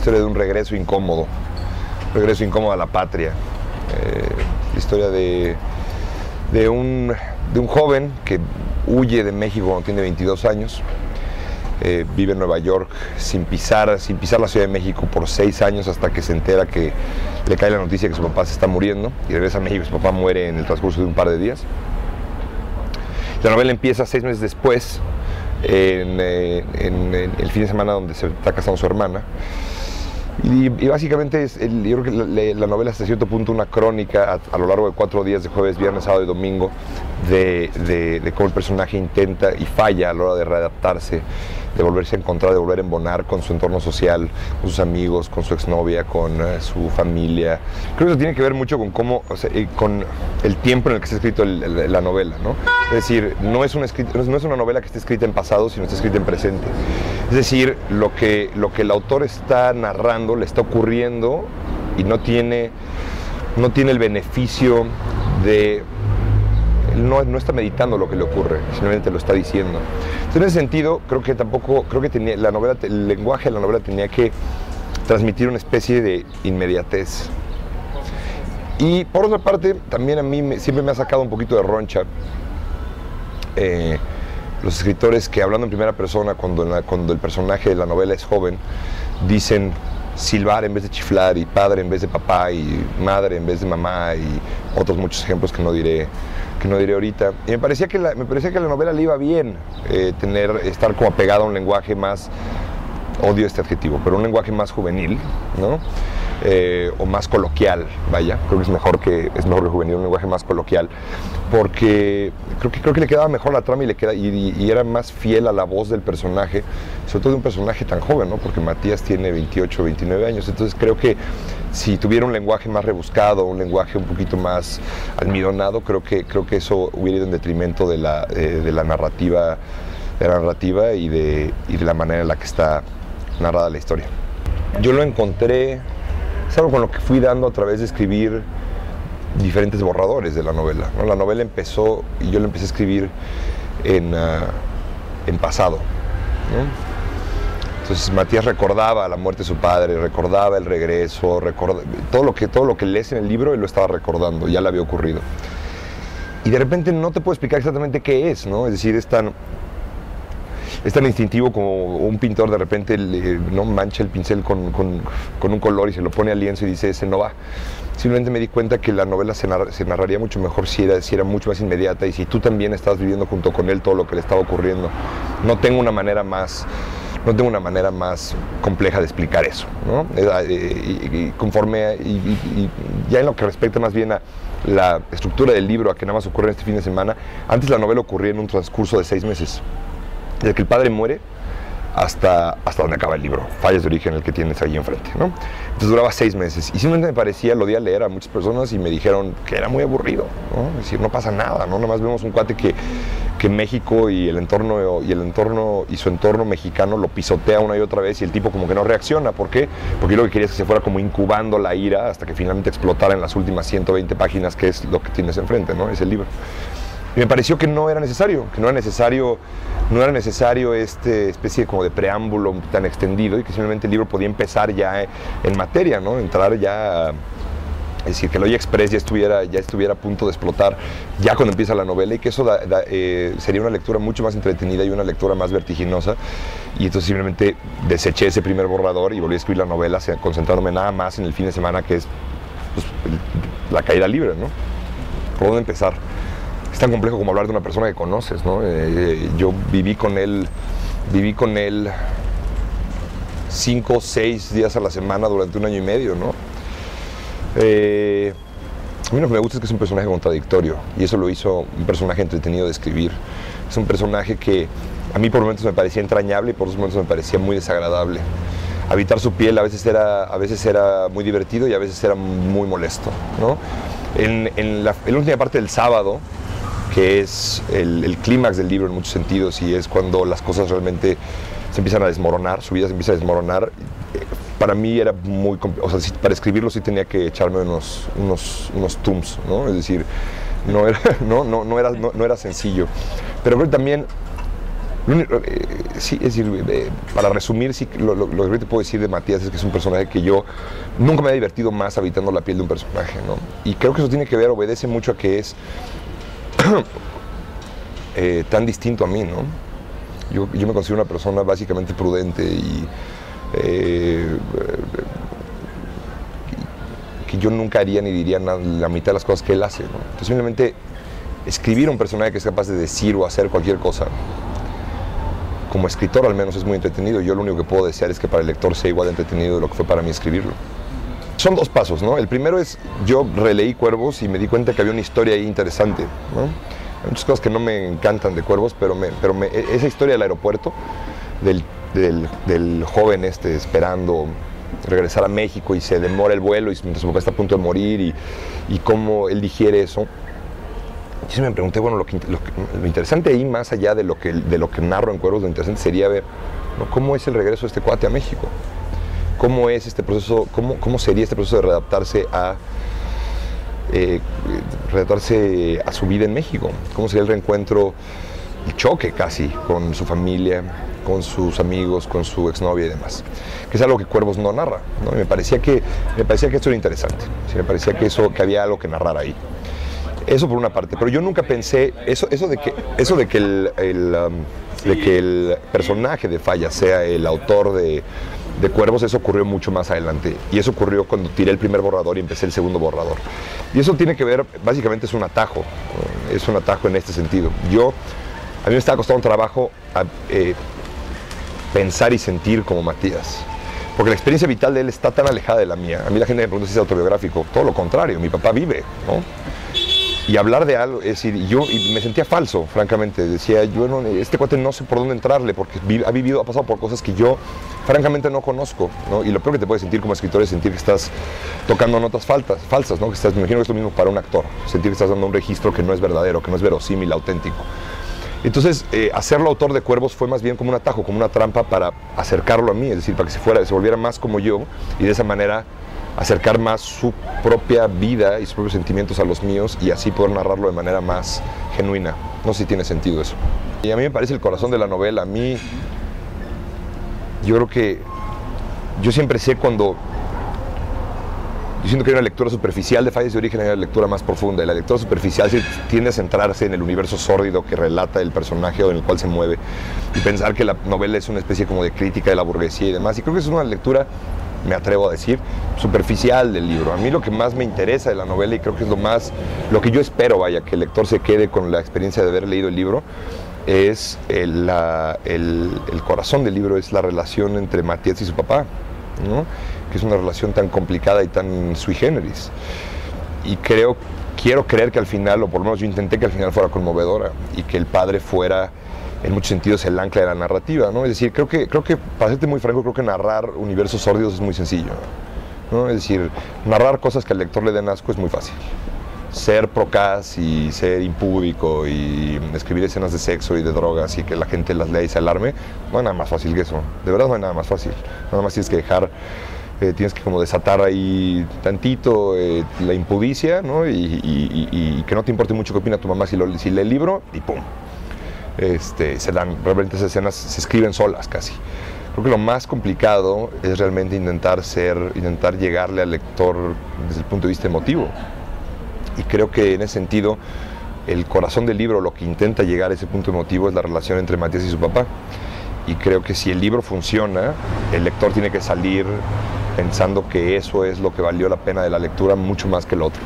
historia de un regreso incómodo a la patria. La historia de un joven que huye de México cuando tiene 22 años, vive en Nueva York sin pisar la Ciudad de México por 6 años, hasta que se entera que le cae la noticia que su papá se está muriendo, y regresa a México y su papá muere en el transcurso de un par de días. La novela empieza 6 meses después, en el fin de semana donde se está casando su hermana. Y básicamente yo creo que la novela hasta cierto punto una crónica a lo largo de 4 días, de jueves, viernes, sábado y domingo, de cómo el personaje intenta y falla a la hora de readaptarse, de volverse a encontrar, de volver a embonar con su entorno social, con sus amigos, con su exnovia, con su familia. Creo que eso tiene que ver mucho con cómo, con el tiempo en el que está escrito la novela, ¿no? Es decir, no es una novela que esté escrita en pasado, sino está escrita en presente. Es decir, lo que el autor está narrando le está ocurriendo y no tiene el beneficio de... No está meditando lo que le ocurre, simplemente lo está diciendo. Entonces, en ese sentido, creo que el lenguaje de la novela tenía que transmitir una especie de inmediatez. Y por otra parte, también a mí siempre me ha sacado un poquito de roncha los escritores que, hablando en primera persona, cuando el personaje de la novela es joven, dicen silbar en vez de chiflar, y padre en vez de papá, y madre en vez de mamá, y otros muchos ejemplos que no diré ahorita. Y me parecía que la novela le iba bien estar como apegada a un lenguaje más, odio este adjetivo, pero un lenguaje más juvenil, ¿no? O más coloquial, vaya, creo que es mejor que juvenil, un lenguaje más coloquial, porque creo que le quedaba mejor la trama y era más fiel a la voz del personaje, sobre todo de un personaje tan joven, ¿no? Porque Matías tiene 28 o 29 años, entonces creo que si tuviera un lenguaje más rebuscado, un lenguaje un poquito más almidonado, creo que eso hubiera ido en detrimento de la narrativa y de la manera en la que está narrada la historia. Yo lo encontré, es algo con lo que fui dando a través de escribir diferentes borradores de la novela, ¿no? La novela empezó y yo la empecé a escribir en pasado, ¿no? Entonces Matías recordaba la muerte de su padre, recordaba el regreso, todo lo que lees en el libro, él lo estaba recordando, ya le había ocurrido. Y de repente no te puedo explicar exactamente qué es, ¿no? Es decir, es tan instintivo como un pintor de repente no mancha el pincel con un color y se lo pone al lienzo y dice, ese no va. Simplemente me di cuenta que la novela se narraría mucho mejor si era mucho más inmediata, y si tú también estás viviendo junto con él todo lo que le estaba ocurriendo. No tengo una manera más compleja de explicar eso, ¿no? Y ya en lo que respecta más bien a la estructura del libro, a que nada más ocurre este fin de semana, antes la novela ocurría en un transcurso de 6 meses. Desde que el padre muere hasta donde acaba el libro, Fallas de origen, el que tienes ahí enfrente, ¿no? Entonces duraba 6 meses y simplemente me parecía, lo di a leer a muchas personas y me dijeron que era muy aburrido, ¿no? Es decir, no pasa nada, ¿no? Nada más vemos un cuate que México y su entorno mexicano lo pisotea una y otra vez y el tipo como que no reacciona. ¿Por qué? Porque yo lo que quería es que se fuera como incubando la ira hasta que finalmente explotara en las últimas 120 páginas, que es lo que tienes enfrente, ¿no? Es el libro. Y me pareció que no era necesario esta especie como de preámbulo tan extendido, y que simplemente el libro podía empezar ya en materia, ¿no? Entrar ya, es decir, que el Hoy Express ya estuviera a punto de explotar ya cuando empieza la novela, y que eso sería una lectura mucho más entretenida y una lectura más vertiginosa. Y entonces simplemente deseché ese primer borrador y volví a escribir la novela, concentrándome nada más en el fin de semana, que es pues, la caída libre, ¿no? ¿Por dónde empezar? Es tan complejo como hablar de una persona que conoces, ¿no? Yo viví con él 5 o 6 días a la semana durante 1 año y medio, ¿no? A mí lo que me gusta es que es un personaje contradictorio, y eso lo hizo un personaje entretenido de escribir. Es un personaje que a mí por momentos me parecía entrañable y por otros momentos me parecía muy desagradable. Habitar su piel a veces era muy divertido y a veces era muy molesto, ¿no? En la última parte del sábado, que es el clímax del libro en muchos sentidos, y es cuando las cosas realmente se empiezan a desmoronar, su vida se empieza a desmoronar. Para mí era muy complicado, o sea, para escribirlo sí tenía que echarme unos tums, ¿no? Es decir, no era sencillo. Pero creo que también Sí, es decir, para resumir, sí, lo que te puedo decir de Matías es que es un personaje que yo nunca me he divertido más habitando la piel de un personaje, ¿no? Y creo que eso tiene que ver, obedece mucho a que es tan distinto a mí, ¿no? Yo me considero una persona básicamente prudente y que yo nunca haría ni diría nada, la mitad de las cosas que él hace, ¿no? Entonces, simplemente escribir un personaje que es capaz de decir o hacer cualquier cosa, como escritor al menos, es muy entretenido. Yo lo único que puedo desear es que para el lector sea igual de entretenido de lo que fue para mí escribirlo. Son dos pasos, ¿no? El primero es, yo releí Cuervos y me di cuenta que había una historia ahí interesante, ¿no? Hay muchas cosas que no me encantan de Cuervos, pero esa historia del aeropuerto, del joven esperando regresar a México y se demora el vuelo y mientras su papá está a punto de morir y cómo él digiere eso. Yo me pregunté, bueno, lo interesante ahí, más allá de lo que narro en Cuervos, lo interesante sería ver, ¿no?, cómo es el regreso de este cuate a México. ¿Cómo es este proceso, cómo sería este proceso de readaptarse a su vida en México? ¿Cómo sería el reencuentro, el choque casi, con su familia, con sus amigos, con su exnovia y demás? Que es algo que Cuervos no narra, ¿no? Y me parecía que esto era interesante. ¿Sí? Me parecía que había algo que narrar ahí. Eso por una parte, pero yo nunca pensé, eso de que el personaje de Falla sea el autor de Cuervos, eso ocurrió mucho más adelante. Y eso ocurrió cuando tiré el primer borrador y empecé el segundo borrador. Y eso tiene que ver, básicamente es un atajo en este sentido. A mí me estaba costando un trabajo pensar y sentir como Matías. Porque la experiencia vital de él está tan alejada de la mía. A mí la gente me pregunta si es autobiográfico. Todo lo contrario, mi papá vive, ¿no? Y hablar de algo, es decir, y me sentía falso, francamente. Decía, este cuate no sé por dónde entrarle, porque ha pasado por cosas que yo, francamente, no conozco, ¿no? Y lo peor que te puedes sentir como escritor es sentir que estás tocando notas falsas, ¿no? Me imagino que es lo mismo para un actor, sentir que estás dando un registro que no es verdadero, que no es verosímil, auténtico. Entonces, hacerlo autor de Cuervos fue más bien como un atajo, como una trampa para acercarlo a mí, es decir, para que se volviera más como yo, y de esa manera acercar más su propia vida y sus propios sentimientos a los míos y así poder narrarlo de manera más genuina. No sé si tiene sentido eso. Y a mí me parece el corazón de la novela. A mí, yo creo que yo siempre sé cuando... Yo siento que hay una lectura superficial de Fallas de Origen, hay una lectura más profunda. Y la lectura superficial tiende a centrarse en el universo sórdido que relata el personaje o en el cual se mueve y pensar que la novela es una especie como de crítica de la burguesía y demás. Y creo que es una lectura, me atrevo a decir, superficial del libro. A mí lo que más me interesa de la novela, y creo que es lo que yo espero, que el lector se quede con la experiencia de haber leído el libro, es el corazón del libro, es la relación entre Matías y su papá, ¿no? Que es una relación tan complicada y tan sui generis. Y quiero creer que al final, o por lo menos yo intenté que al final fuera conmovedora, y que el padre fuera, en muchos sentidos, el ancla de la narrativa, ¿no? Es decir, creo que, para serte muy franco, creo que narrar universos sórdidos es muy sencillo, ¿no? Es decir, narrar cosas que al lector le den asco es muy fácil. Ser procaz y ser impúdico y escribir escenas de sexo y de drogas y que la gente las lea y se alarme, no hay nada más fácil que eso. De verdad no hay nada más fácil. Nada más tienes que tienes que como desatar ahí tantito la impudicia, ¿no? Y que no te importe mucho qué opina tu mamá si lee el libro y ¡pum! Realmente esas escenas se escriben solas casi. Creo que lo más complicado es realmente intentar llegarle al lector desde el punto de vista emotivo. Y creo que en ese sentido, el corazón del libro, lo que intenta llegar a ese punto emotivo es la relación entre Matías y su papá. Y creo que si el libro funciona, el lector tiene que salir pensando que eso es lo que valió la pena de la lectura mucho más que el otro.